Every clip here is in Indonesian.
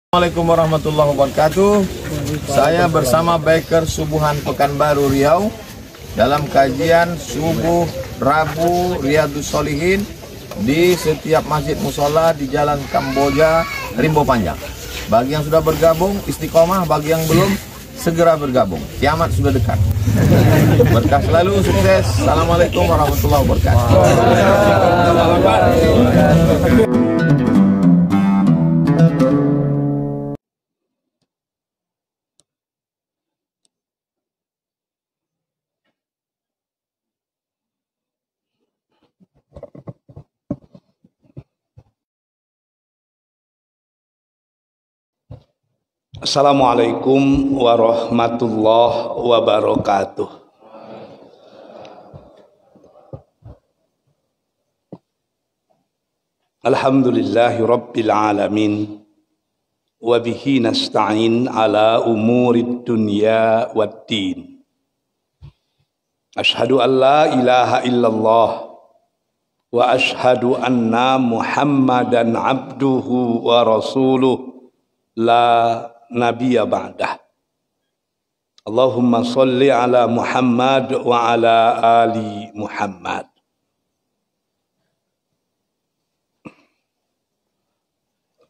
Assalamualaikum warahmatullahi wabarakatuh. Saya bersama Biker Subuhan Pekanbaru Riau dalam kajian subuh Rabu Riyadhus Shalihin di setiap masjid musola di Jalan Kamboja, Rimbo Panjang. Bagi yang sudah bergabung istiqomah, bagi yang belum segera bergabung. Kiamat sudah dekat. Berkah selalu, sukses. Assalamualaikum warahmatullahi wabarakatuh. Assalamualaikum warahmatullahi wabarakatuh. Alhamdulillahi rabbil alamin wa bihi nasta'in ala umurid dunya waddin. Ashhadu an la ilaha illallah wa ashhadu anna Muhammadan abduhu wa rasuluh la nabiyya ba'dah. Allahumma salli ala Muhammad wa ala ali Muhammad.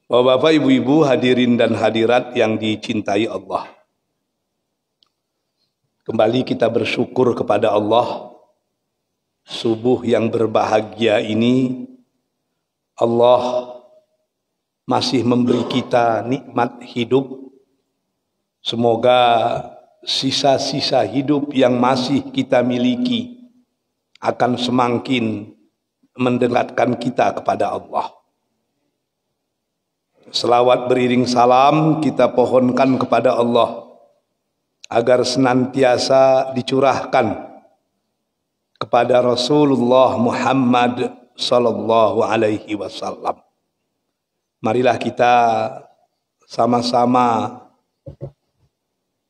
Bapak-bapak, ibu-ibu, hadirin dan hadirat yang dicintai Allah. Kembali kita bersyukur kepada Allah. Subuh yang berbahagia ini Allah masih memberi kita nikmat hidup. Semoga sisa-sisa hidup yang masih kita miliki akan semakin mendekatkan kita kepada Allah. Selawat beriring salam kita pohonkan kepada Allah agar senantiasa dicurahkan kepada Rasulullah Muhammad sallallahu alaihi wasallam. Marilah kita sama-sama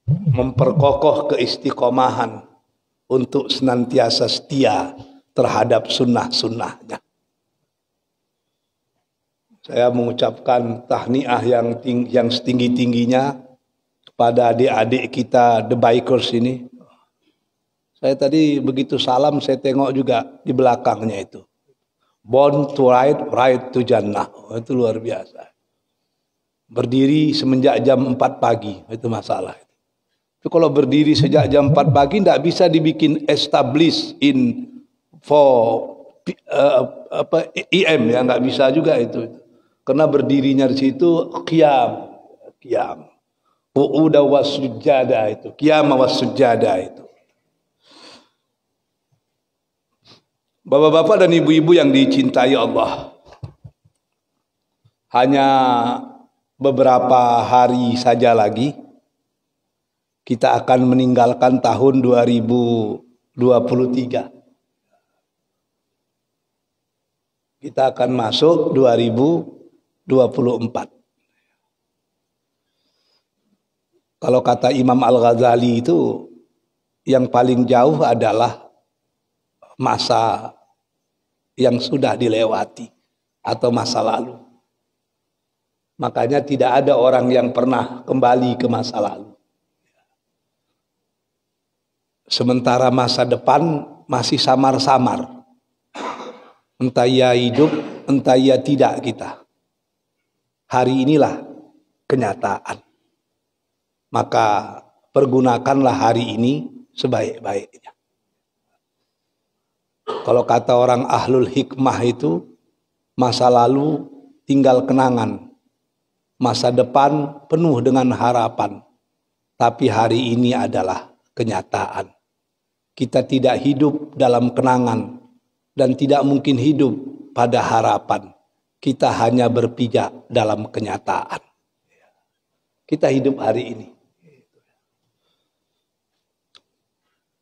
memperkokoh keistiqomahan untuk senantiasa setia terhadap sunnah-sunnahnya. Saya mengucapkan tahniah yang setinggi-tingginya kepada adik-adik kita The Bikers ini. Saya tadi begitu salam, saya tengok juga di belakangnya itu. Born to ride, ride to Jannah. Itu luar biasa. Berdiri semenjak jam 4 pagi, itu masalah. Tapi kalau berdiri sejak jam 4 pagi tidak bisa dibikin establish in for EM ya, nggak bisa juga itu. Karena berdirinya di situ qiyam. Qu'uda wasujada itu, qiyam wasujada itu. Bapak-bapak dan ibu-ibu yang dicintai Allah, hanya beberapa hari saja lagi kita akan meninggalkan tahun 2023. Kita akan masuk 2024. Kalau kata Imam Al-Ghazali itu yang paling jauh adalah masa yang sudah dilewati atau masa lalu. Makanya tidak ada orang yang pernah kembali ke masa lalu. Sementara masa depan masih samar-samar. Entah ia hidup, entah ia tidak kita. Hari inilah kenyataan. Maka pergunakanlah hari ini sebaik-baiknya. Kalau kata orang ahlul hikmah itu, masa lalu tinggal kenangan, masa depan penuh dengan harapan, tapi hari ini adalah kenyataan. Kita tidak hidup dalam kenangan dan tidak mungkin hidup pada harapan. Kita hanya berpijak dalam kenyataan. Kita hidup hari ini.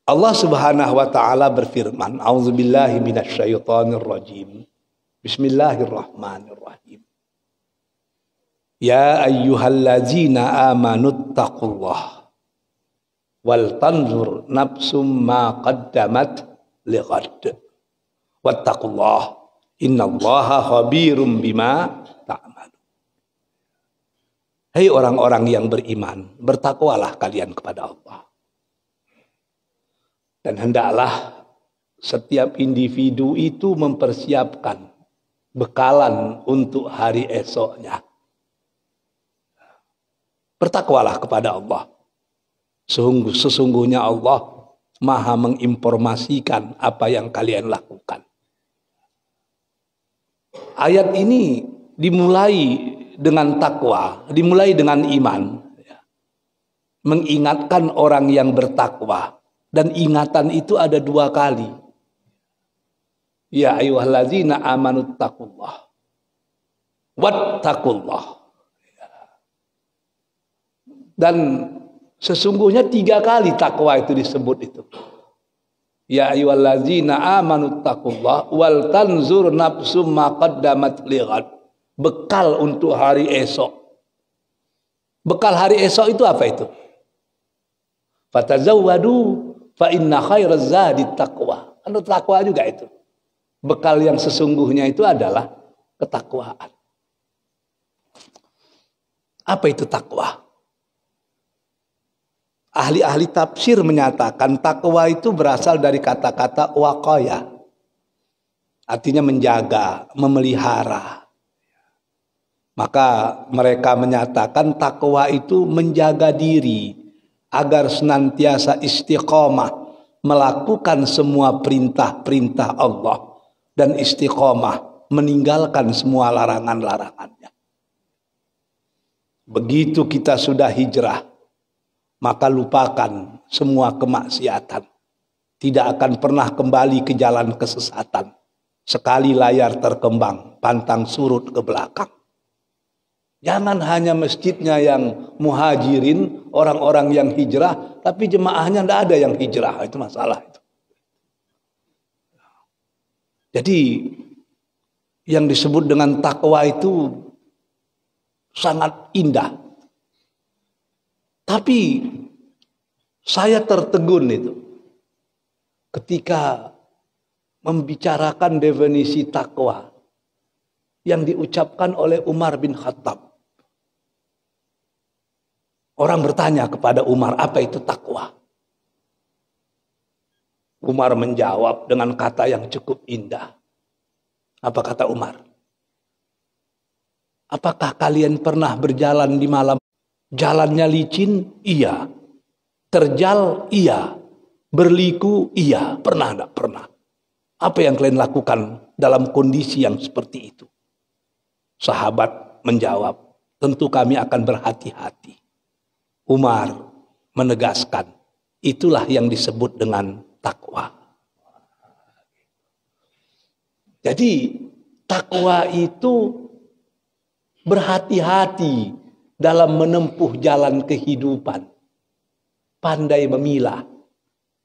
Allah Subhanahu wa taala berfirman, A'udzubillahi minasyaitonir rajim. Bismillahirrahmanirrahim. Ya ayyuhallazina amanuttaqullah wal tanzur nafsum ma qaddamat lighad. Wattaqullah innallaha khabirum bima ta'malun. Hei orang-orang yang beriman, bertakwalah kalian kepada Allah. Dan hendaklah setiap individu itu mempersiapkan bekalan untuk hari esoknya. Bertakwalah kepada Allah. Sesungguhnya Allah Maha menginformasikan apa yang kalian lakukan. Ayat ini dimulai dengan takwa, dimulai dengan iman. Mengingatkan orang yang bertakwa. Dan ingatan itu ada 2 kali. Ya ayyuhallazina amanu taqullah. Wattaqullah. Dan sesungguhnya 3 kali takwa itu disebut itu. Ya ayyuhallazina amanu taqullah wal tanzur nafsum ma qaddamat lighad. Bekal untuk hari esok. Bekal hari esok itu apa itu? Fatazawwadu fa inna khairaz zadi taqwa. Anu takwa juga itu. Bekal yang sesungguhnya itu adalah ketakwaan. Apa itu takwa? Ahli-ahli tafsir menyatakan takwa itu berasal dari kata-kata waqaya. Artinya menjaga, memelihara. Maka mereka menyatakan takwa itu menjaga diri agar senantiasa istiqomah melakukan semua perintah-perintah Allah dan istiqomah meninggalkan semua larangan-larangannya. Begitu kita sudah hijrah, maka lupakan semua kemaksiatan. Tidak akan pernah kembali ke jalan kesesatan. Sekali layar terkembang, pantang surut ke belakang. Jangan hanya masjidnya yang muhajirin, orang-orang yang hijrah, tapi jemaahnya tidak ada yang hijrah. Itu masalah itu. Jadi yang disebut dengan takwa itu sangat indah. Tapi saya tertegun itu ketika membicarakan definisi takwa yang diucapkan oleh Umar bin Khattab. Orang bertanya kepada Umar, apa itu takwa? Umar menjawab dengan kata yang cukup indah. Apa kata Umar? Apakah kalian pernah berjalan di malam? Jalannya licin? Iya. Terjal? Iya. Berliku? Iya. Pernah enggak? Pernah. Apa yang kalian lakukan dalam kondisi yang seperti itu? Sahabat menjawab, tentu kami akan berhati-hati. Umar menegaskan, itulah yang disebut dengan takwa. Jadi takwa itu berhati-hati dalam menempuh jalan kehidupan. Pandai memilah,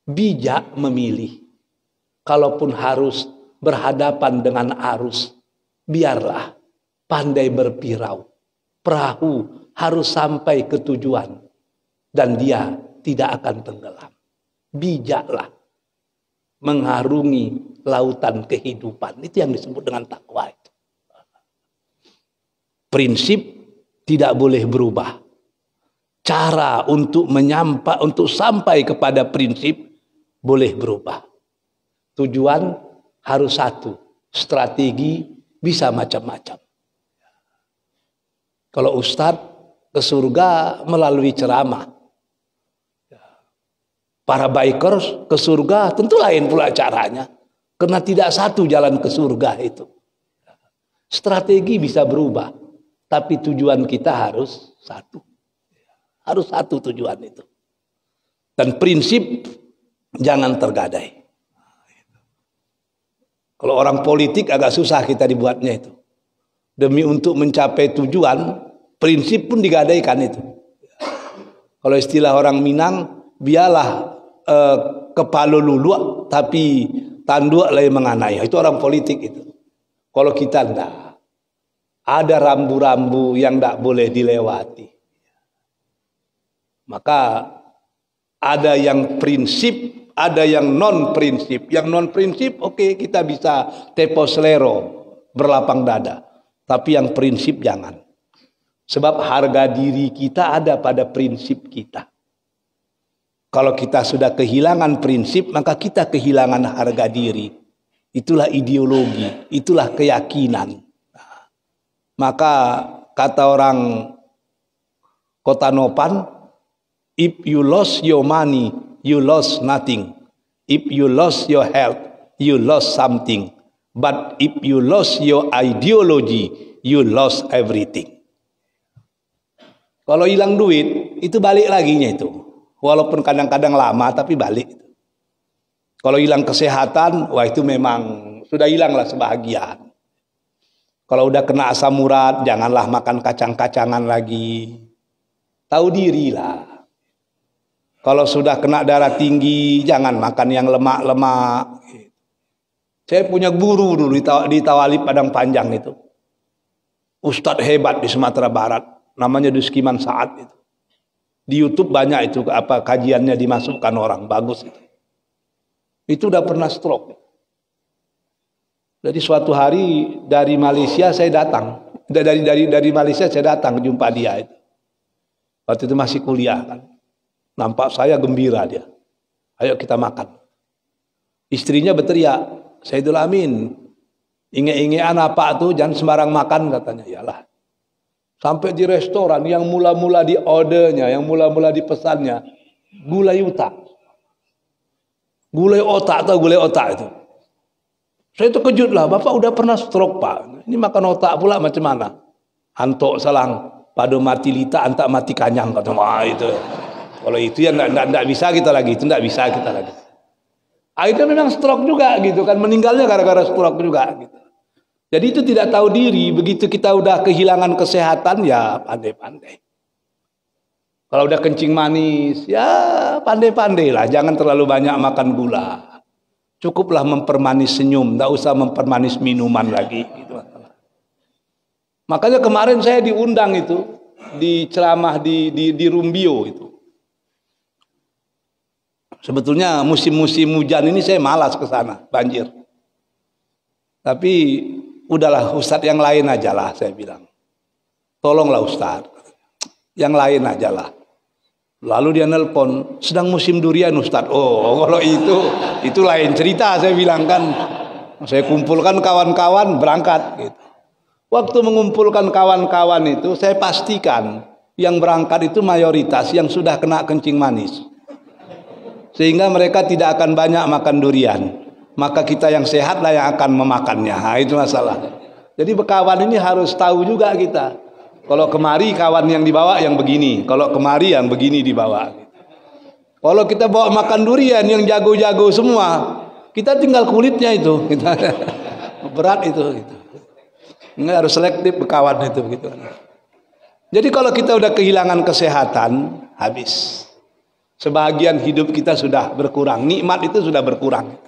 bijak memilih. Kalaupun harus berhadapan dengan arus, biarlah pandai berpirau. Perahu harus sampai ke tujuan. Dan dia tidak akan tenggelam. Bijaklah mengarungi lautan kehidupan. Itu yang disebut dengan takwa itu. Prinsip tidak boleh berubah. Cara untuk sampai kepada prinsip boleh berubah. Tujuan harus satu. Strategi bisa macam-macam. Kalau ustadz ke surga melalui ceramah. Para bikers ke surga tentu lain pula caranya. Karena tidak satu jalan ke surga itu. Strategi bisa berubah. Tapi tujuan kita harus satu. Harus satu tujuan itu. Dan prinsip jangan tergadai. Kalau orang politik agak susah kita dibuatnya itu. Demi untuk mencapai tujuan, prinsip pun digadaikan itu. Kalau istilah orang Minang, biarlah kepala luluak tapi tanduk lagi menganai. Itu orang politik itu. Kalau kita enggak. Ada rambu-rambu yang enggak boleh dilewati. Maka ada yang prinsip, ada yang non prinsip. Yang non prinsip oke, kita bisa tepo selero, berlapang dada. Tapi yang prinsip jangan. Sebab harga diri kita ada pada prinsip kita. Kalau kita sudah kehilangan prinsip, maka kita kehilangan harga diri. Itulah ideologi, itulah keyakinan. Maka kata orang Kota Nopan, if you lost your money, you lost nothing. If you lost your health, you lost something. But if you lost your ideology, you lost everything. Kalau hilang duit, itu balik laginya itu. Walaupun kadang-kadang lama, tapi balik. Kalau hilang kesehatan, wah itu memang sudah hilanglah sebahagian. Kalau udah kena asam urat, janganlah makan kacang-kacangan lagi. Tahu dirilah. Kalau sudah kena darah tinggi, jangan makan yang lemak-lemak. Saya punya guru dulu di Tawalib Padang Panjang itu. Ustadz hebat di Sumatera Barat. Namanya Duskiman Saad itu. Di YouTube banyak itu apa kajiannya dimasukkan orang. Bagus itu. Itu udah pernah stroke. Jadi suatu hari dari Malaysia saya datang. Dari Malaysia saya datang jumpa dia itu. Waktu itu masih kuliah kan. Nampak saya gembira dia. Ayo kita makan. Istrinya berteriak, Saidul Amin, inge-ingean apa tuh, jangan sembarang makan katanya. Yalah. Sampai di restoran yang mula-mula di ordernya, yang mula-mula dipesannya, gulai otak. Gulai otak atau gulai otak itu. Saya terkejut lah, Bapak udah pernah stroke Pak. Ini makan otak pula macam mana? Antok salang, pada mati lita, antak mati kanyang. Kata, wah itu. Kalau itu ya enggak bisa kita lagi, itu enggak bisa kita lagi. Akhirnya memang stroke juga gitu kan, meninggalnya gara-gara stroke juga gitu. Jadi itu tidak tahu diri, begitu kita udah kehilangan kesehatan ya pandai-pandai. Kalau udah kencing manis ya pandai-pandai lah, jangan terlalu banyak makan gula. Cukuplah mempermanis senyum, enggak usah mempermanis minuman lagi gitu. Makanya kemarin saya diundang itu di ceramah di Rumbio itu. Sebetulnya musim-musim hujan ini saya malas ke sana, banjir. Tapi udahlah Ustadz yang lain aja lah saya bilang. Tolonglah Ustadz, yang lain aja lah. Lalu dia nelpon, sedang musim durian Ustadz. Oh kalau itu lain cerita saya bilang kan. Saya kumpulkan kawan-kawan berangkat gitu. Waktu mengumpulkan kawan-kawan itu saya pastikan yang berangkat itu mayoritas yang sudah kena kencing manis. Sehingga mereka tidak akan banyak makan durian. Maka kita yang sehatlah yang akan memakannya. Nah, itu masalah. Jadi berkawan ini harus tahu juga kita. Kalau kemari kawan yang dibawa yang begini. Kalau kemari yang begini dibawa. Kalau kita bawa makan durian yang jago-jago semua. Kita tinggal kulitnya itu. Kita berat itu. Gitu. Nggak harus selektif berkawan itu. Gitu. Jadi kalau kita udah kehilangan kesehatan, habis. Sebahagian hidup kita sudah berkurang. Nikmat itu sudah berkurang.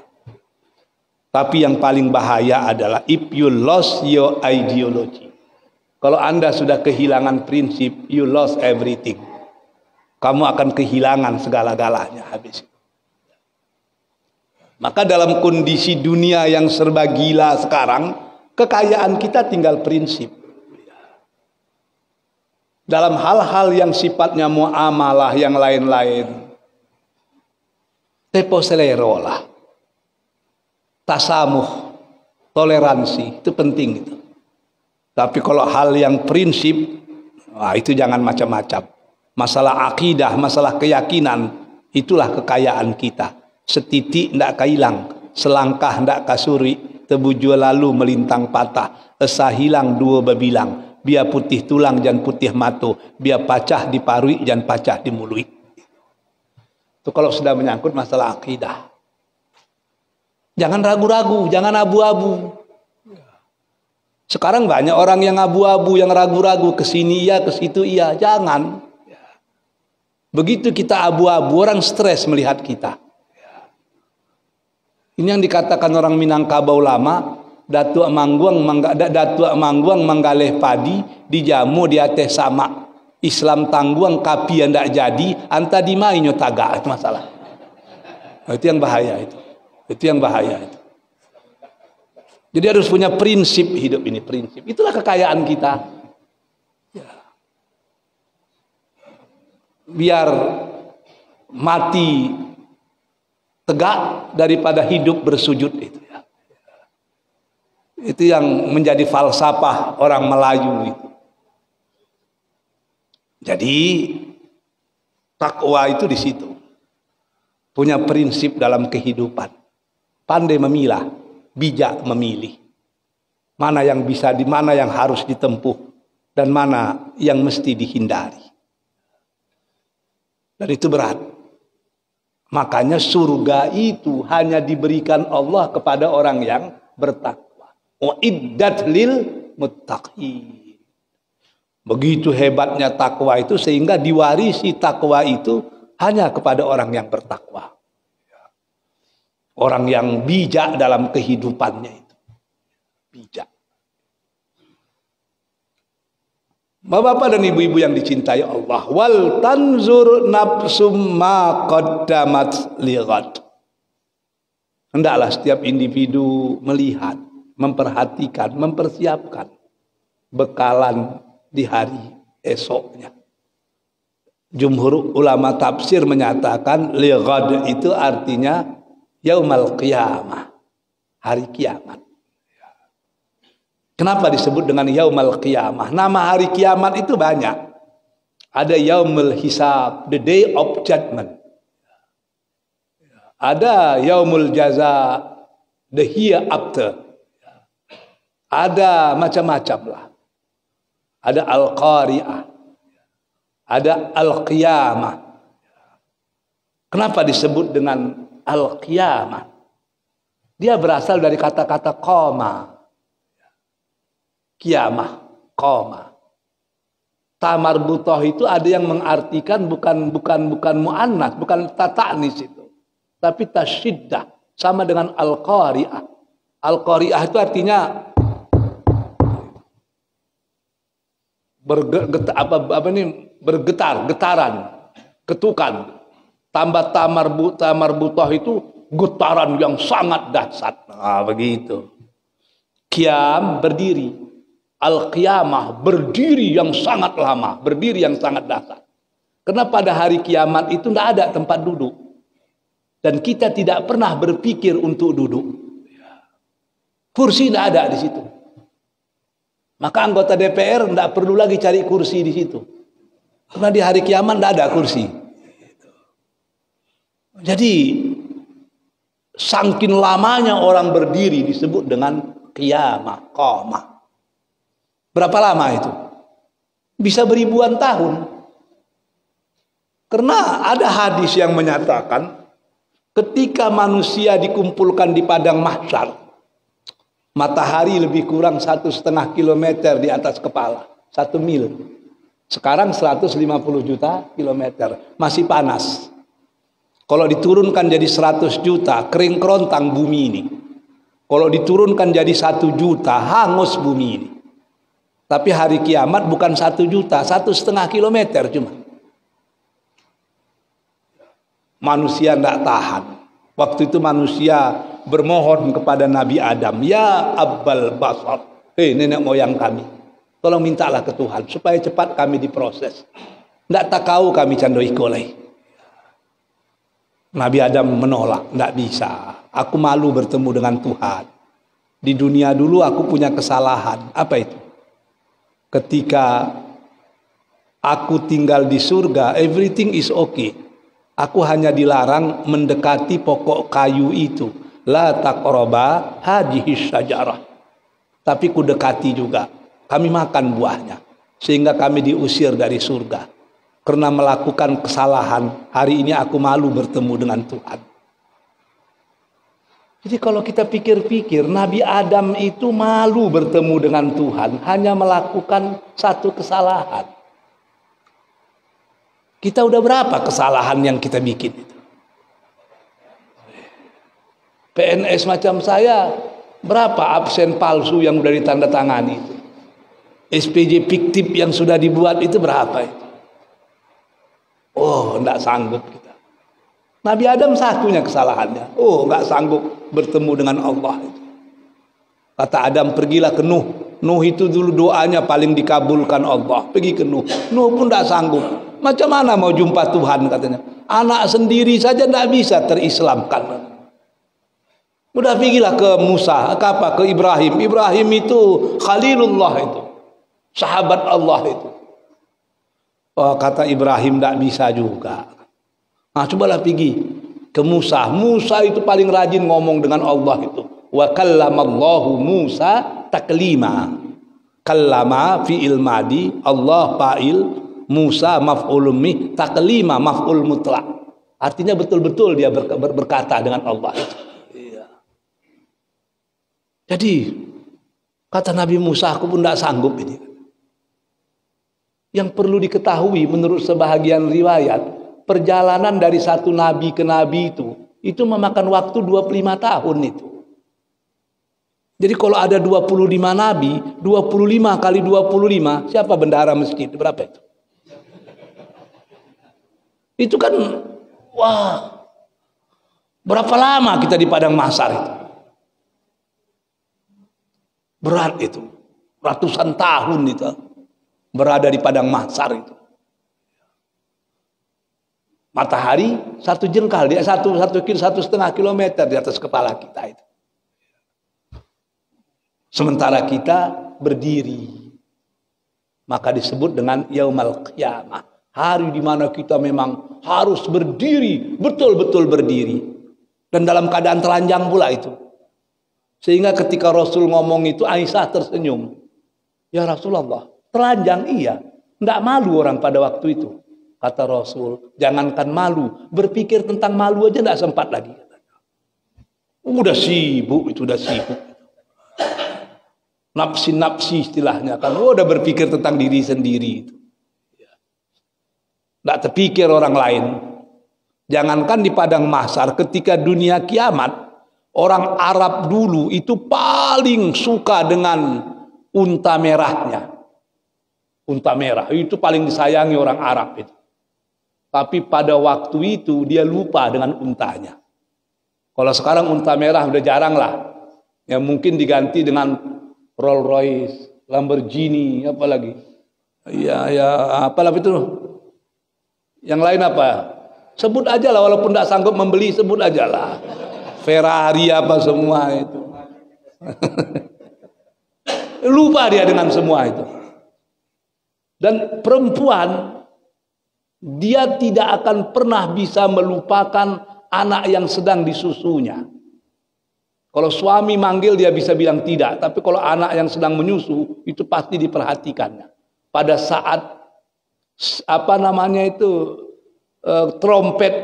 Tapi yang paling bahaya adalah if you lost your ideology. Kalau Anda sudah kehilangan prinsip, you lost everything. Kamu akan kehilangan segala-galanya habis. Maka dalam kondisi dunia yang serba gila sekarang, kekayaan kita tinggal prinsip. Dalam hal-hal yang sifatnya muamalah yang lain-lain, tempo selero lah, tasamuh, toleransi itu penting itu. Tapi kalau hal yang prinsip, wah itu jangan macam-macam. Masalah akidah, masalah keyakinan, itulah kekayaan kita. Setitik ndak kailang, selangkah ndak kasuri, tebuju lalu melintang patah, esa hilang dua bebilang. Biar putih tulang jangan putih mata, biar pacah di parui jangan pacah di mulut. Itu kalau sudah menyangkut masalah akidah. Jangan ragu-ragu, jangan abu-abu. Sekarang banyak orang yang abu-abu, yang ragu-ragu, ke sini iya, ke situ iya, jangan. Begitu kita abu-abu, orang stres melihat kita. Ini yang dikatakan orang Minangkabau lama, Datuk Mangguang menggalih padi, dijamu di atas sama. Islam tangguang kapi yang tidak jadi, anta dimainyo tagak, itu masalah. Itu yang bahaya itu. Itu yang bahaya itu. Jadi harus punya prinsip hidup ini, prinsip. Itulah kekayaan kita. Ya. biar mati tegak daripada hidup bersujud itu ya. Itu yang menjadi falsafah orang Melayu itu. Jadi takwa itu di situ. Punya prinsip dalam kehidupan. Pandai memilah, bijak memilih. Mana yang bisa, di mana yang harus ditempuh dan mana yang mesti dihindari. Dan itu berat. Makanya surga itu hanya diberikan Allah kepada orang yang bertakwa. Uiddat lil muttaqin. Begitu hebatnya takwa itu sehingga diwarisi takwa itu hanya kepada orang yang bertakwa. Orang yang bijak dalam kehidupannya itu. Bijak. Bapak-bapak dan ibu-ibu yang dicintai Allah, wal tanzur nafsum ma qaddamat lighad. Hendaklah setiap individu melihat, memperhatikan, mempersiapkan bekalan di hari esoknya. Jumhur ulama tafsir menyatakan lighad itu artinya yaumal qiyamah, hari kiamat. Kenapa disebut dengan yaumal qiyamah? Nama hari kiamat itu banyak. Ada yaumul hisab, the day of judgment. Ada yaumul jaza, the hereafter. Ada macam-macam lah. Ada al-qari'ah. Ada al-qiyamah. Kenapa disebut dengan al-qiyamah? Dia berasal dari kata-kata qama. Kiamah, qoma. Tamarbutoh itu ada yang mengartikan bukan mu'annas, bukan ta'nis itu. Tapi tasyiddah, sama dengan al-qari'ah. Al-qari'ah itu artinya bergetar, getaran, ketukan. Tambah tamarbutoh itu getaran yang sangat dahsyat. Nah, begitu. Qiyam berdiri. Al-qiyamah berdiri yang sangat lama, berdiri yang sangat dahsyat. Karena pada hari kiamat itu tidak ada tempat duduk. Dan kita tidak pernah berpikir untuk duduk. Kursi tidak ada di situ. Maka anggota DPR tidak perlu lagi cari kursi di situ. Karena di hari kiamat tidak ada kursi. Jadi saking lamanya orang berdiri disebut dengan qiyamah, qamah. Berapa lama itu? Bisa beribuan tahun. Karena ada hadis yang menyatakan ketika manusia dikumpulkan di padang mahsyar, matahari lebih kurang 1,5 kilometer di atas kepala, 1 mil. Sekarang 150 juta kilometer, masih panas. Kalau diturunkan jadi 100 juta, kering kerontang bumi ini. Kalau diturunkan jadi 1 juta, hangus bumi ini. Tapi hari kiamat bukan 1 juta, 1,5 kilometer cuma. Manusia tidak tahan. Waktu itu manusia bermohon kepada Nabi Adam, ya Abbal Basar, hei nenek moyang kami, tolong mintalah ke Tuhan supaya cepat kami diproses. Tidak takau kami candoi kolai. Nabi Adam menolak, tidak bisa. Aku malu bertemu dengan Tuhan. Di dunia dulu aku punya kesalahan. Apa itu? Ketika aku tinggal di surga, everything is okay. Aku hanya dilarang mendekati pokok kayu itu. La taqraba hadhihi syajarah. Tapi ku dekati juga. Kami makan buahnya. Sehingga kami diusir dari surga. Karena melakukan kesalahan. Hari ini aku malu bertemu dengan Tuhan. Jadi kalau kita pikir-pikir, Nabi Adam itu malu bertemu dengan Tuhan, hanya melakukan satu kesalahan. Kita udah berapa kesalahan yang kita bikin itu? PNS macam saya, berapa absen palsu yang udah ditandatangani itu? SPJ fiktif yang sudah dibuat itu berapa itu? Oh, enggak sanggup kita. Nabi Adam satunya kesalahannya. Oh, enggak sanggup bertemu dengan Allah. Kata Adam, pergilah ke Nuh. Nuh itu dulu doanya paling dikabulkan Allah. Pergi ke Nuh. Nuh pun enggak sanggup. Macam mana mau jumpa Tuhan katanya? Anak sendiri saja tidak bisa terislamkan. Udah pergilah ke Musa, ke Ibrahim. Ibrahim itu Khalilullah itu, sahabat Allah itu. Oh, kata Ibrahim tidak bisa juga. Nah, cobalah pergi ke Musa. Musa itu paling rajin ngomong dengan Allah itu. Wa kallamallahu Musa taklima. Kallama fi'il madi, Allah fa'il, Musa maf'ulun mih, taklima maf'ul mutlak. Artinya betul-betul dia berkata dengan Allah itu. Jadi kata Nabi Musa, aku pun tidak sanggup ini. Yang perlu diketahui menurut sebahagian riwayat, perjalanan dari satu nabi ke nabi itu memakan waktu 25 tahun itu. Jadi kalau ada 25 nabi, 25 kali 25, siapa bendahara masjid? Berapa itu? Itu kan, wah, berapa lama kita di padang mahsyar itu? Berat itu, ratusan tahun itu berada di padang mahsyar itu. Matahari satu jengkal, dia satu setengah kilometer di atas kepala kita itu. Sementara kita berdiri, maka disebut dengan Yaumal Qiyamah, hari di mana kita memang harus berdiri, betul-betul berdiri, dan dalam keadaan telanjang pula itu. Sehingga ketika Rasul ngomong itu, Aisyah tersenyum. Ya Rasulullah, telanjang iya, tidak malu orang pada waktu itu. Kata Rasul, jangankan malu, berpikir tentang malu aja tidak sempat lagi. Udah sibuk itu, udah sibuk. Nafsi-nafsi istilahnya kan, udah berpikir tentang diri sendiri itu. Tidak terpikir orang lain. Jangankan di padang mahsyar, ketika dunia kiamat, orang Arab dulu itu paling suka dengan unta merahnya. Unta merah itu paling disayangi orang Arab itu. Tapi pada waktu itu dia lupa dengan untanya. Kalau sekarang unta merah udah jarang lah. Ya mungkin diganti dengan Rolls Royce, Lamborghini, apa lagi? Ya apa lagi itu? Yang lain apa? Sebut aja lah, walaupun tidak sanggup membeli, sebut aja lah. Ferrari apa semua itu. Lupa dia dengan semua itu. Dan perempuan, dia tidak akan pernah bisa melupakan anak yang sedang disusunya. Kalau suami manggil dia bisa bilang tidak, tapi kalau anak yang sedang menyusu itu pasti diperhatikannya. Pada saat trompet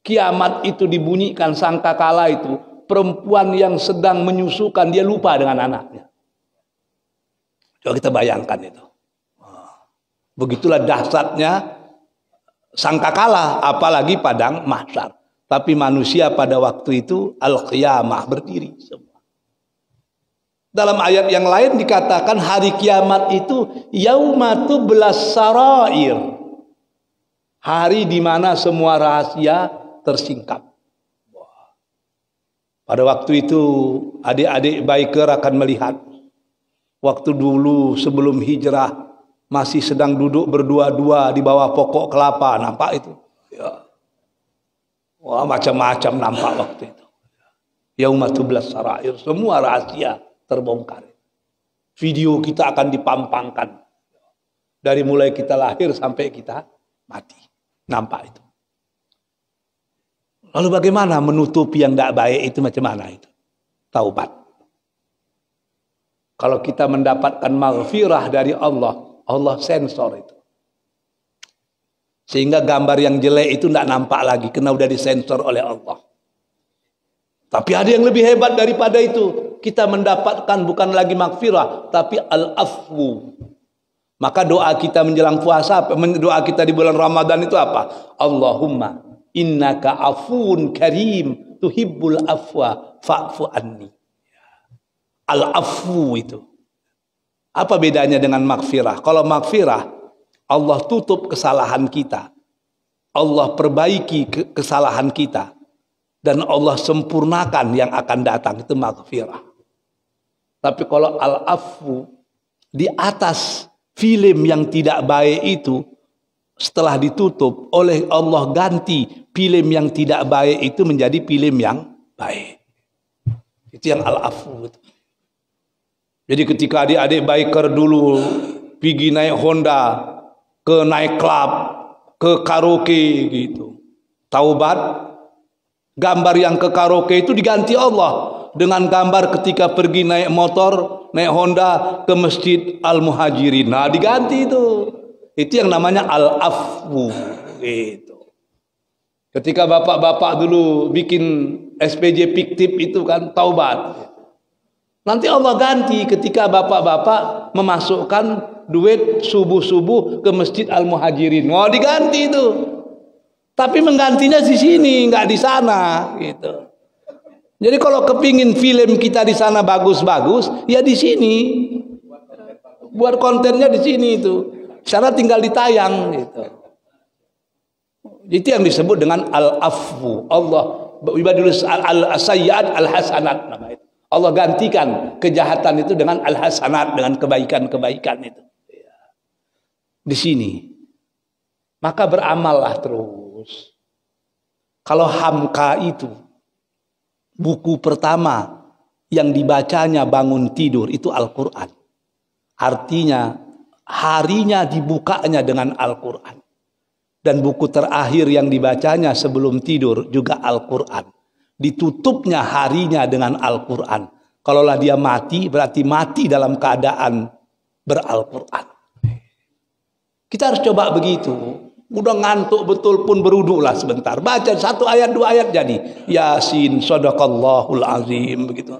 kiamat itu dibunyikan, sangkakala itu, perempuan yang sedang menyusukan dia lupa dengan anaknya. Coba kita bayangkan itu. Begitulah dahsyatnya sangkakala, apalagi padang mahsyar. Tapi manusia pada waktu itu al-qiyamah, berdiri semua. Dalam ayat yang lain dikatakan hari kiamat itu yaumatu belas sarair. Hari di mana semua rahasia tersingkap. Pada waktu itu adik-adik biker akan melihat waktu dulu sebelum hijrah masih sedang duduk berdua-dua di bawah pokok kelapa, nampak itu? Ya. Wah, macam-macam nampak waktu itu. Yaumatu belas sarair, semua rahasia terbongkar. Video kita akan dipampangkan dari mulai kita lahir sampai kita mati. Nampak itu. Lalu bagaimana menutupi yang tidak baik itu, macam mana itu? Taubat. Kalau kita mendapatkan maghfirah dari Allah, Allah sensor itu. Sehingga gambar yang jelek itu tidak nampak lagi, karena sudah disensor oleh Allah. Tapi ada yang lebih hebat daripada itu. Kita mendapatkan bukan lagi maghfirah, tapi al-afwu. Maka doa kita menjelang puasa, doa kita di bulan Ramadan itu apa? Allahumma innaka afuun karim tuhibbul afwa fa'fu anni. Al-afwu itu. Apa bedanya dengan maghfirah? Kalau maghfirah, Allah tutup kesalahan kita. Allah perbaiki kesalahan kita. Dan Allah sempurnakan yang akan datang. Itu maghfirah. Tapi kalau al-afwu, di atas film yang tidak baik itu, setelah ditutup oleh Allah ganti film yang tidak baik itu menjadi film yang baik. Itu yang al-afu. Jadi ketika adik-adik biker dulu pergi naik Honda, ke naik klub, ke karaoke gitu, taubat, gambar yang ke karaoke itu diganti Allah dengan gambar ketika pergi naik motor, naik Honda ke Masjid Al-Muhajirin. Nah, diganti itu. Itu yang namanya al-afwu gitu. Ketika bapak-bapak dulu bikin SPJ fiktif itu kan taubat. Nanti Allah ganti ketika bapak-bapak memasukkan duit subuh-subuh ke Masjid Al-Muhajirin. Mau diganti itu. Tapi menggantinya di sini, nggak di sana gitu. Jadi kalau kepingin film kita di sana bagus-bagus, ya di sini. Buat kontennya di sini itu. Sana tinggal ditayang gitu. Itu yang disebut dengan al-afwu. Allah ibadul al-sayyi'at al-hasanat nama itu. Allah gantikan kejahatan itu dengan al-hasanat, dengan kebaikan-kebaikan itu. Di sini. Maka beramallah terus. Kalau Hamka itu buku pertama yang dibacanya bangun tidur itu Al-Quran. Artinya harinya dibukanya dengan Al-Quran. Dan buku terakhir yang dibacanya sebelum tidur juga Al-Quran. Ditutupnya harinya dengan Al-Quran. Kalaulah dia mati, berarti mati dalam keadaan ber-Al-Quran. Kita harus coba begitu. Udah ngantuk betul pun beruduklah sebentar. Baca 1 ayat 2 ayat jadi. Yasin, Sadaqallahul Azim. Begitu.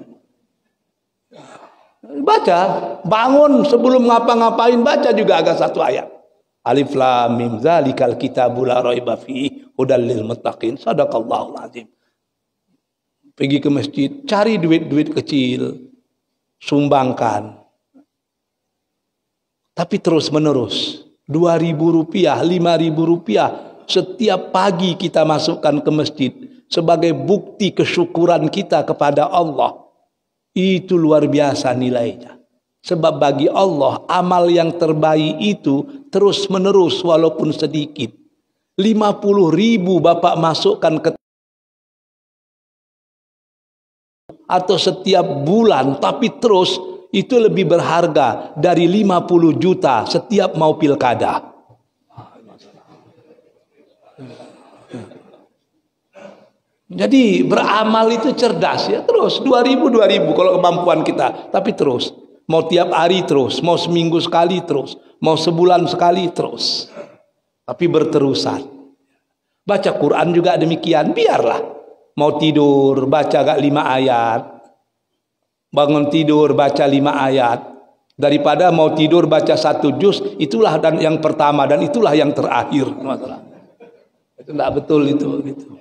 Baca. Bangun sebelum ngapa-ngapain. Baca juga agak 1 ayat. Alif Lam Mim Zalikal Kitabul La Raiba Fihi Hudal Lil Muttaqin. Sadaqallahul Azim. Pergi ke masjid, cari duit-duit kecil, sumbangkan. Tapi terus menerus, 2.000 rupiah, 5.000 rupiah, setiap pagi kita masukkan ke masjid, sebagai bukti kesyukuran kita kepada Allah. Itu luar biasa nilainya. Sebab bagi Allah, amal yang terbaik itu terus menerus walaupun sedikit. 50.000 Bapak masukkan ke atau setiap bulan tapi terus itu lebih berharga dari 50 juta setiap mau pilkada. Jadi beramal itu cerdas ya, terus 2.000 kalau kemampuan kita, tapi terus mau tiap hari terus, mau seminggu sekali terus, mau sebulan sekali terus, tapi berterusan. Baca Quran juga demikian, biarlah. Mau tidur baca gak 5 ayat, bangun tidur baca 5 ayat, daripada mau tidur baca 1 juz, itulah dan yang pertama dan itulah yang terakhir. Itu tidak betul itu gitu.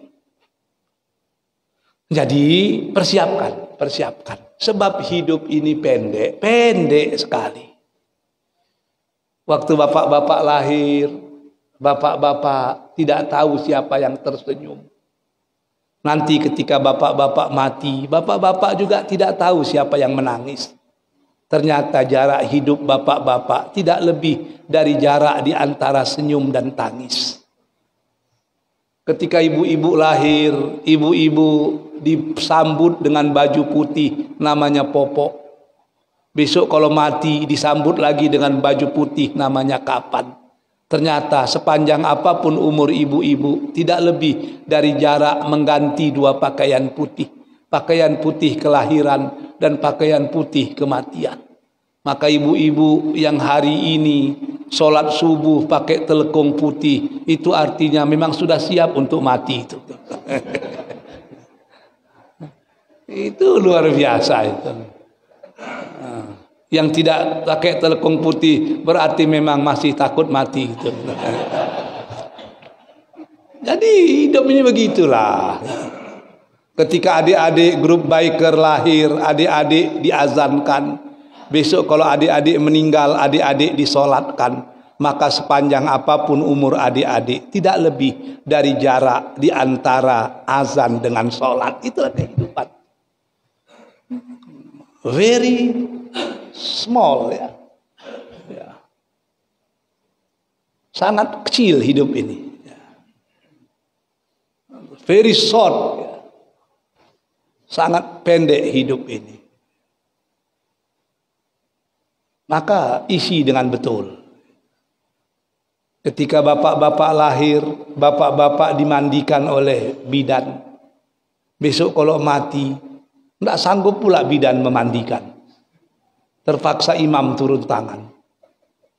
Jadi persiapkan, sebab hidup ini pendek sekali. Waktu bapak-bapak lahir, bapak-bapak tidak tahu siapa yang tersenyum. Nanti ketika bapak-bapak mati, bapak-bapak juga tidak tahu siapa yang menangis. Ternyata jarak hidup bapak-bapak tidak lebih dari jarak di antara senyum dan tangis. Ketika ibu-ibu lahir, ibu-ibu disambut dengan baju putih namanya popok. Besok kalau mati disambut lagi dengan baju putih namanya kapan. Ternyata sepanjang apapun umur ibu-ibu tidak lebih dari jarak mengganti 2 pakaian putih. Pakaian putih kelahiran dan pakaian putih kematian. Maka ibu-ibu yang hari ini sholat subuh pakai telekung putih, itu artinya memang sudah siap untuk mati itu. Itu luar biasa itu. Yang tidak pakai telekung putih berarti memang masih takut mati gitu. Jadi hidup ini begitulah. Ketika adik-adik grup biker lahir, adik-adik diazankan. Besok kalau adik-adik meninggal, adik-adik disolatkan. Maka sepanjang apapun umur adik-adik, tidak lebih dari jarak di antara azan dengan solat. Itulah kehidupan. Very small ya. Sangat kecil hidup ini. Very short. Sangat pendek hidup ini. Maka isi dengan betul. Ketika bapak-bapak lahir, bapak-bapak dimandikan oleh bidan. Besok kalau mati, tidak sanggup pula bidan memandikan. Terpaksa imam turun tangan.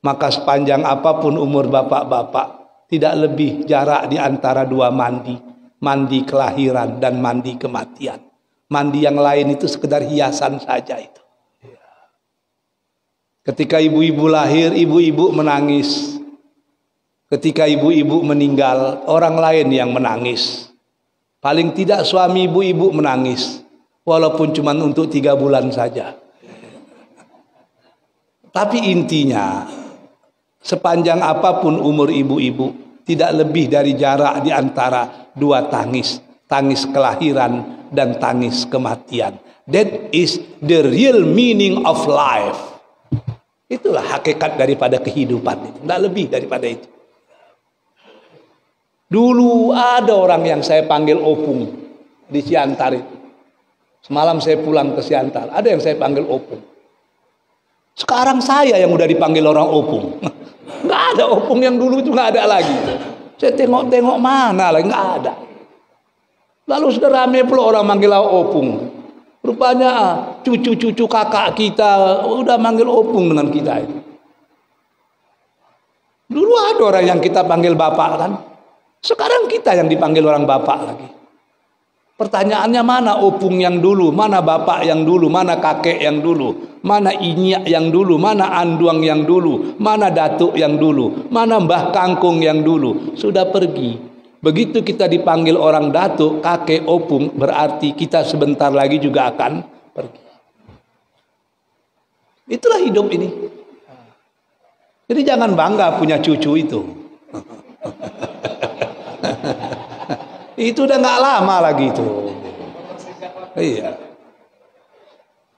Maka sepanjang apapun umur bapak-bapak, tidak lebih jarak di antara dua mandi. Mandi kelahiran dan mandi kematian. Mandi yang lain itu sekedar hiasan saja itu. Ketika ibu-ibu lahir, ibu-ibu menangis. Ketika ibu-ibu meninggal, orang lain yang menangis. Paling tidak suami ibu-ibu menangis. Walaupun cuma untuk 3 bulan saja. Tapi intinya, sepanjang apapun umur ibu-ibu, tidak lebih dari jarak di antara dua tangis. Tangis kelahiran dan tangis kematian. That is the real meaning of life. Itulah hakikat daripada kehidupan itu. Tidak lebih daripada itu. Dulu ada orang yang saya panggil opung di Siantar itu. Semalam saya pulang ke Siantar, ada yang saya panggil opung. Sekarang saya yang udah dipanggil orang opung. Nggak ada opung yang dulu itu, nggak ada lagi. Saya tengok-tengok mana lagi, nggak ada. Lalu sudah rame pula orang manggil opung. Rupanya cucu-cucu kakak kita udah manggil opung dengan kita itu. Dulu ada orang yang kita panggil bapak kan. Sekarang kita yang dipanggil orang bapak lagi. Pertanyaannya mana opung yang dulu, mana bapak yang dulu, mana kakek yang dulu, mana inyak yang dulu, mana anduang yang dulu, mana datuk yang dulu, mana mbah kangkung yang dulu. Sudah pergi. Begitu kita dipanggil orang datuk, kakek, opung, berarti kita sebentar lagi juga akan pergi. Itulah hidup ini. Jadi jangan bangga punya cucu itu. Itu udah nggak lama lagi itu. Iya.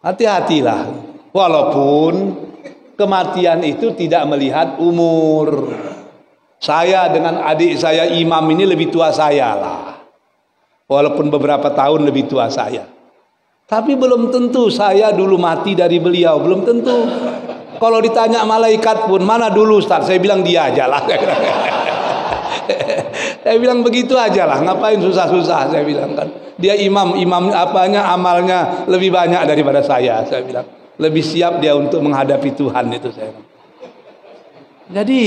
Hati-hatilah. Walaupun kematian itu tidak melihat umur. Saya dengan adik saya Imam ini lebih tua saya lah. Walaupun beberapa tahun lebih tua saya. Tapi belum tentu saya dulu mati dari beliau. Belum tentu. Kalau ditanya malaikat pun, mana dulu Ustaz? Saya bilang dia aja lah. Saya bilang begitu aja lah, ngapain susah-susah, saya bilang kan. Dia imam apanya, amalnya lebih banyak daripada saya bilang. Lebih siap dia untuk menghadapi Tuhan itu saya. Jadi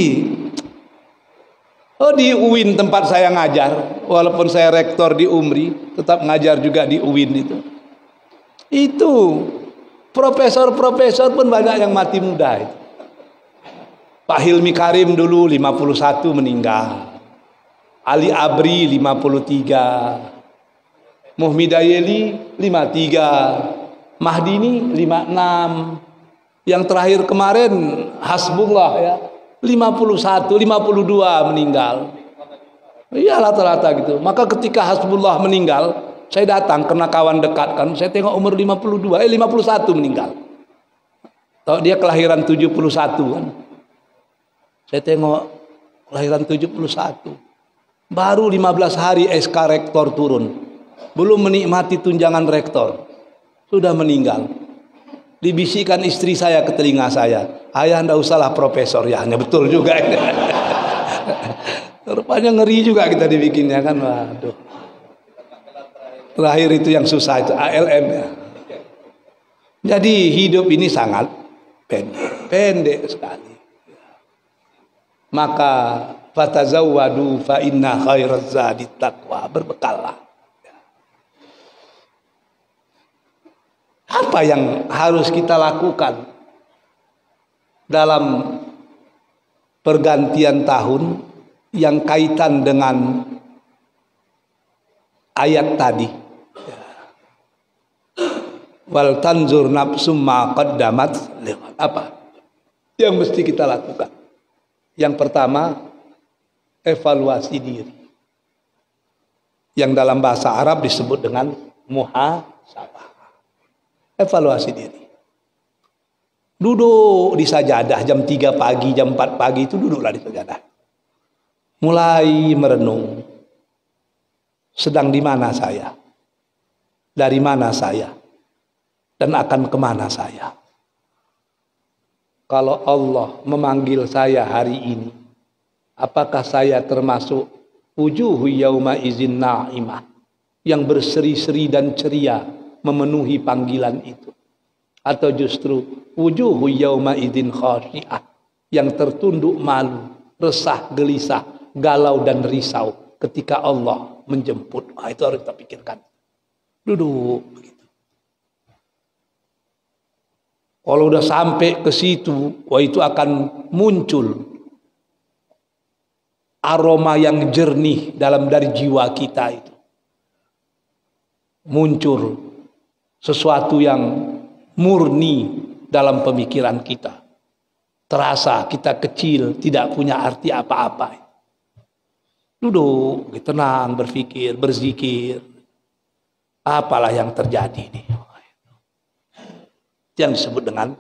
di UIN tempat saya ngajar, walaupun saya rektor di UMRI, tetap ngajar juga di UIN itu. Itu profesor-profesor pun banyak yang mati muda itu. Pak Hilmi Karim dulu 51 meninggal. Ali Abri 53, Muhmidayeli 53, Mahdini 56, yang terakhir kemarin Hasbullah ya 51, 52 meninggal. Iya rata-rata gitu. Maka ketika Hasbullah meninggal, saya datang karena kawan dekat kan, saya tengok umur 51 meninggal. Tahu dia kelahiran 71 kan. Saya tengok kelahiran 71. Baru 15 hari SK rektor turun. Belum menikmati tunjangan rektor. Sudah meninggal. Dibisikkan istri saya ke telinga saya. Ayah ndak usahlah profesor. Ya hanya betul juga. Rupanya ngeri juga kita dibikinnya kan. Waduh. Terakhir itu yang susah itu ALM ya. Jadi hidup ini sangat pendek sekali. Maka fatazawwadu fa inna khairaz zadi taqwa, berbekallah. Apa yang harus kita lakukan dalam pergantian tahun yang kaitan dengan ayat tadi? Wal tanzur nafsum ma qaddamat. Apa yang mesti kita lakukan? Yang pertama, evaluasi diri, yang dalam bahasa Arab disebut dengan muhasabah. Evaluasi diri. Duduk di sajadah jam 3 pagi, jam 4 pagi itu duduklah di sajadah. mulai merenung, sedang di mana saya, dari mana saya, dan akan kemana saya. Kalau Allah memanggil saya hari ini, apakah saya termasuk wujuhu yauma izin na'imah yang berseri-seri dan ceria memenuhi panggilan itu, atau justru wujuhu yauma idzin khasyi'ah yang tertunduk malu, resah, gelisah, galau dan risau ketika Allah menjemput. Itu harus kita pikirkan. Duduk begitu. Kalau udah sampai ke situ, itu akan muncul aroma yang jernih dari jiwa kita itu. Muncul sesuatu yang murni dalam pemikiran kita. Terasa kita kecil, tidak punya arti apa-apa. Duduk, tenang, berpikir, berzikir. Apalah yang terjadi ini? Itu yang disebut dengan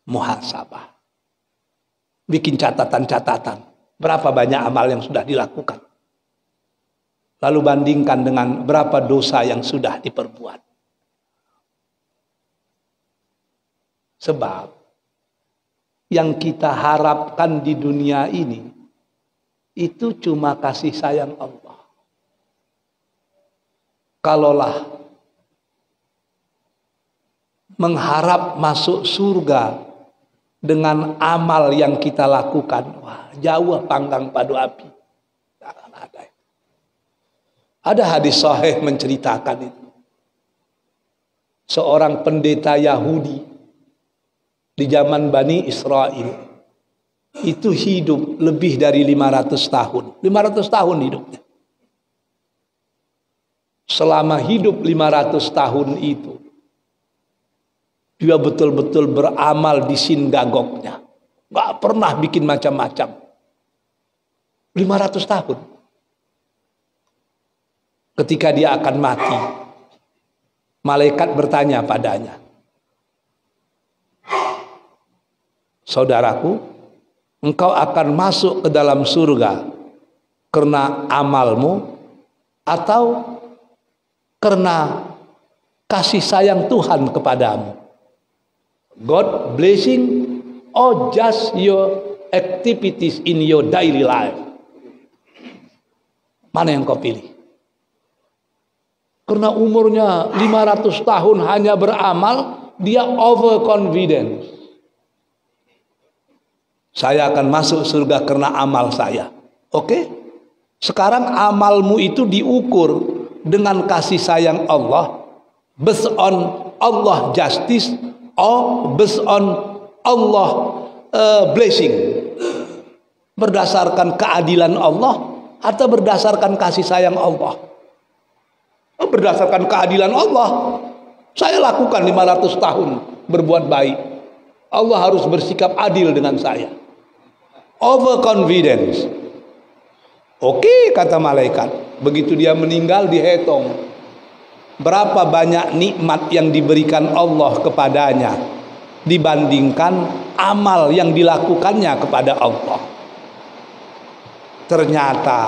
muhasabah. Bikin catatan-catatan. Berapa banyak amal yang sudah dilakukan. Lalu bandingkan dengan berapa dosa yang sudah diperbuat. Sebab yang kita harapkan di dunia ini itu cuma kasih sayang Allah. Kalaulah mengharap masuk surga dengan amal yang kita lakukan, jauh panggang padu api. Ada hadis sahih menceritakan itu. Seorang pendeta Yahudi di zaman Bani Israel itu hidup lebih dari 500 tahun. 500 tahun hidupnya. Selama hidup 500 tahun itu, dia betul-betul beramal di sinagognya. Gak pernah bikin macam-macam. 500 tahun. Ketika dia akan mati, malaikat bertanya padanya, saudaraku, engkau akan masuk ke dalam surga karena amalmu atau karena kasih sayang Tuhan kepadamu? God blessing or just your activities in your daily life? Mana yang kau pilih? Karena umurnya 500 tahun hanya beramal, dia overconfidence. Saya akan masuk surga karena amal saya. Oke? Sekarang amalmu itu diukur dengan kasih sayang Allah, based on Allah justice, or based on Allah blessing. Berdasarkan keadilan Allah atau berdasarkan kasih sayang Allah? Berdasarkan keadilan Allah. Saya lakukan 500 tahun berbuat baik. Allah harus bersikap adil dengan saya. Overconfidence. Oke, kata malaikat. Begitu dia meninggal dihitung berapa banyak nikmat yang diberikan Allah kepadanya dibandingkan amal yang dilakukannya kepada Allah. Ternyata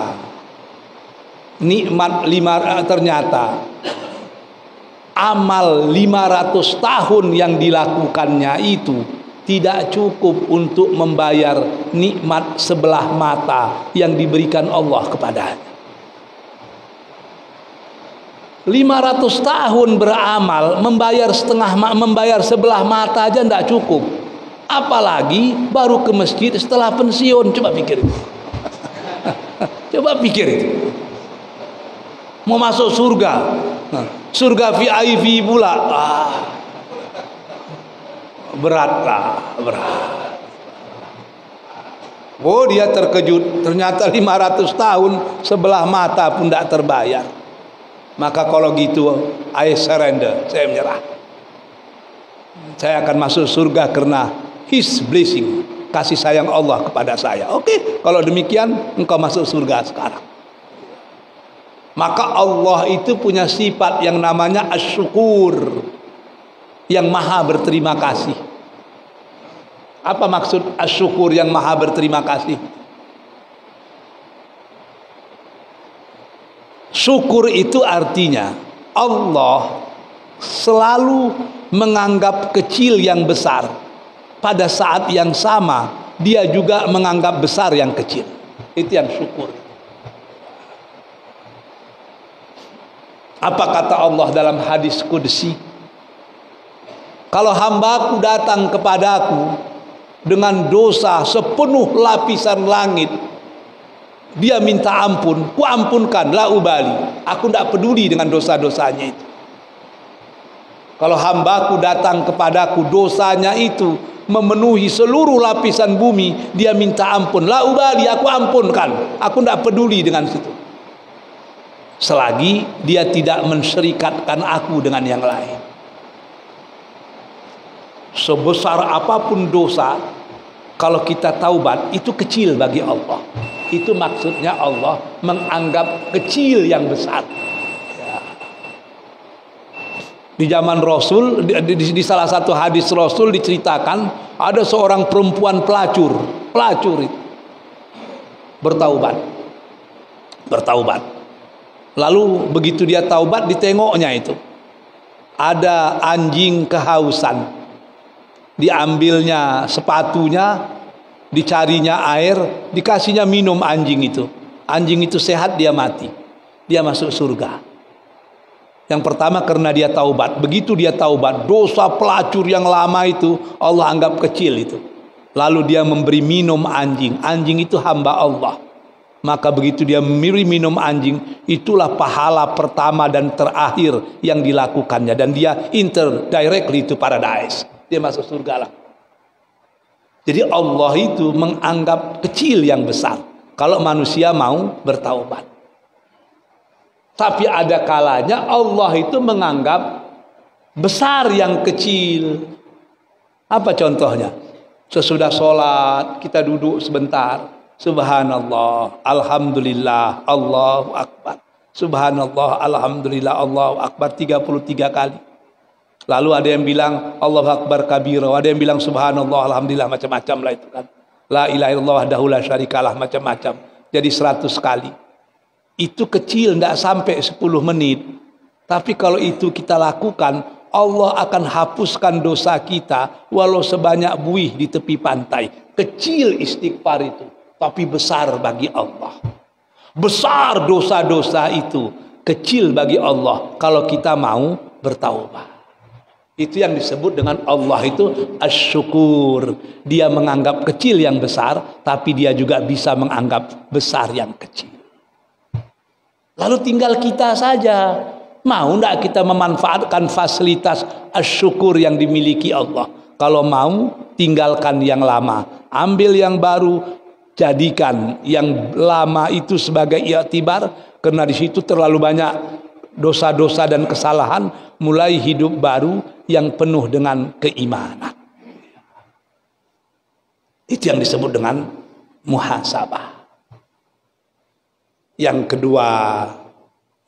ternyata amal 500 tahun yang dilakukannya itu tidak cukup untuk membayar nikmat sebelah mata yang diberikan Allah kepadanya. 500 tahun beramal membayar sebelah mata aja tidak cukup. Apalagi baru ke masjid setelah pensiun. Coba pikir itu. Coba pikir itu. Mau masuk surga, surga VIP pula, berat. Oh, dia terkejut, ternyata 500 tahun sebelah mata pun tidak terbayar. Maka kalau gitu, I surrender, saya menyerah. Saya akan masuk surga karena His blessing, kasih sayang Allah kepada saya. Oke, kalau demikian engkau masuk surga sekarang. Maka Allah itu punya sifat yang namanya asyukur, yang maha berterima kasih. Apa maksud asyukur yang maha berterima kasih? Syukur itu artinya Allah selalu menganggap kecil yang besar. Pada saat yang sama dia juga menganggap besar yang kecil. Itu yang syukur. Apa kata Allah dalam hadis qudsi? Kalau hambaku datang kepadaku dengan dosa sepenuh lapisan langit, dia minta ampun, ku ampunkan, la ubali. Aku tidak peduli dengan dosa-dosanya itu. Kalau hambaku datang kepadaku, dosanya itu memenuhi seluruh lapisan bumi, dia minta ampun, la ubali, aku ampunkan. Aku tidak peduli dengan situ. Selagi dia tidak menserikatkan aku dengan yang lain. Sebesar apapun dosa, kalau kita taubat, itu kecil bagi Allah. Itu maksudnya Allah menganggap kecil yang besar. Ya. Di zaman Rasul, di salah satu hadis Rasul diceritakan, ada seorang perempuan pelacur itu bertaubat. Lalu begitu dia taubat, ditengoknya itu ada anjing kehausan. Diambilnya sepatunya, dicarinya air, dikasihnya minum anjing itu. Anjing itu sehat, dia mati. Dia masuk surga. Yang pertama karena dia taubat. Begitu dia taubat, dosa pelacur yang lama itu Allah anggap kecil itu. Lalu dia memberi minum anjing. Anjing itu hamba Allah. Maka begitu dia memberi minum anjing, itulah pahala pertama dan terakhir yang dilakukannya. Dan dia enter directly to paradise. Dia masuk surga lah. Jadi Allah itu menganggap kecil yang besar kalau manusia mau bertaubat. Tapi ada kalanya Allah itu menganggap besar yang kecil. Apa contohnya? Sesudah sholat kita duduk sebentar. Subhanallah, alhamdulillah, Allahu akbar. Subhanallah, alhamdulillah, Allahu akbar 33 kali. Lalu ada yang bilang Allahu akbar kabira, ada yang bilang subhanallah, alhamdulillah, macam-macam lah itu kan. La ilaha illallah wahdahu la syarikalah, macam-macam. Jadi 100 kali. Itu kecil, tidak sampai 10 menit. Tapi kalau itu kita lakukan, Allah akan hapuskan dosa kita walau sebanyak buih di tepi pantai. Kecil istighfar itu, tapi besar bagi Allah. Besar dosa-dosa itu, kecil bagi Allah kalau kita mau bertaubat. Itu yang disebut dengan Allah itu asyukur. Dia menganggap kecil yang besar, tapi dia juga bisa menganggap besar yang kecil. Lalu tinggal kita saja, mau tidak kita memanfaatkan fasilitas asyukur yang dimiliki Allah. Kalau mau, tinggalkan yang lama, ambil yang baru, jadikan yang lama itu sebagai i'tibar, karena di situ terlalu banyak dosa-dosa dan kesalahan. Mulai hidup baru yang penuh dengan keimanan. Itu yang disebut dengan muhasabah. Yang kedua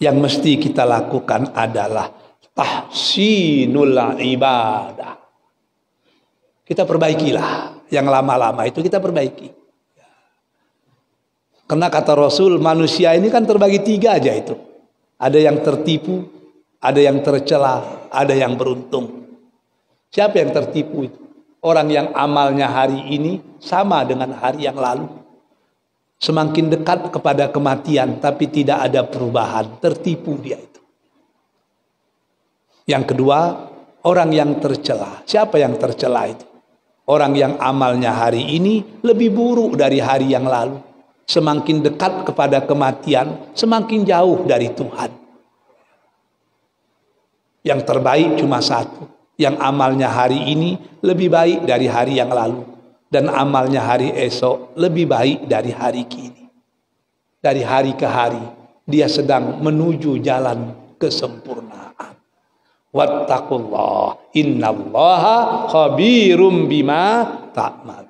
yang mesti kita lakukan adalah tahsinul ibadah. Kita perbaikilah yang lama-lama itu, kita perbaiki. Karena kata Rasul, manusia ini kan terbagi 3 aja itu. Ada yang tertipu, ada yang tercela, ada yang beruntung. Siapa yang tertipu itu? Orang yang amalnya hari ini sama dengan hari yang lalu. Semakin dekat kepada kematian tapi tidak ada perubahan, tertipu dia itu. Yang kedua, orang yang tercela. Siapa yang tercela itu? Orang yang amalnya hari ini lebih buruk dari hari yang lalu. Semakin dekat kepada kematian, semakin jauh dari Tuhan. Yang terbaik cuma satu, yang amalnya hari ini lebih baik dari hari yang lalu, dan amalnya hari esok lebih baik dari hari kini. Dari hari ke hari dia sedang menuju jalan kesempurnaan. Wattaqullah, innallaha khabirum bima ta'mal.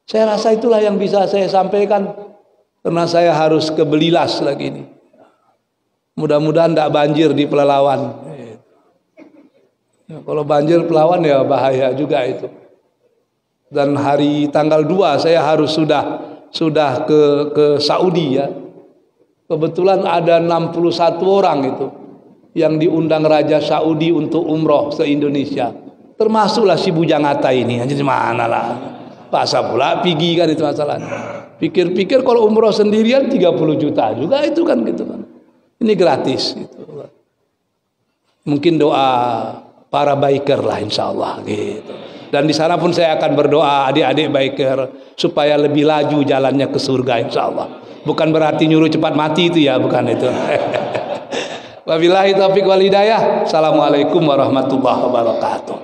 Saya rasa itulah yang bisa saya sampaikan, karena saya harus ke Belilas lagi ini. Mudah-mudahan tidak banjir di Pelalawan. Ya, kalau banjir Pelalawan ya bahaya juga itu. Dan hari tanggal 2 saya harus sudah ke Saudi ya. Kebetulan ada 61 orang itu yang diundang Raja Saudi untuk umroh se-Indonesia. Termasuklah si Bujang Atta ini. Jadi mana lah. Pasal pula pergi kan itu masalahnya. Pikir-pikir kalau umroh sendirian 30 juta juga itu kan gitu kan. Ini gratis gitu. Mungkin doa para biker lah insyaallah gitu. Dan di sana pun saya akan berdoa adik-adik biker supaya lebih laju jalannya ke surga insyaallah. Bukan berarti nyuruh cepat mati itu ya, bukan itu. Wabillahi taufiq wal hidayah. Assalamualaikum warahmatullahi wabarakatuh.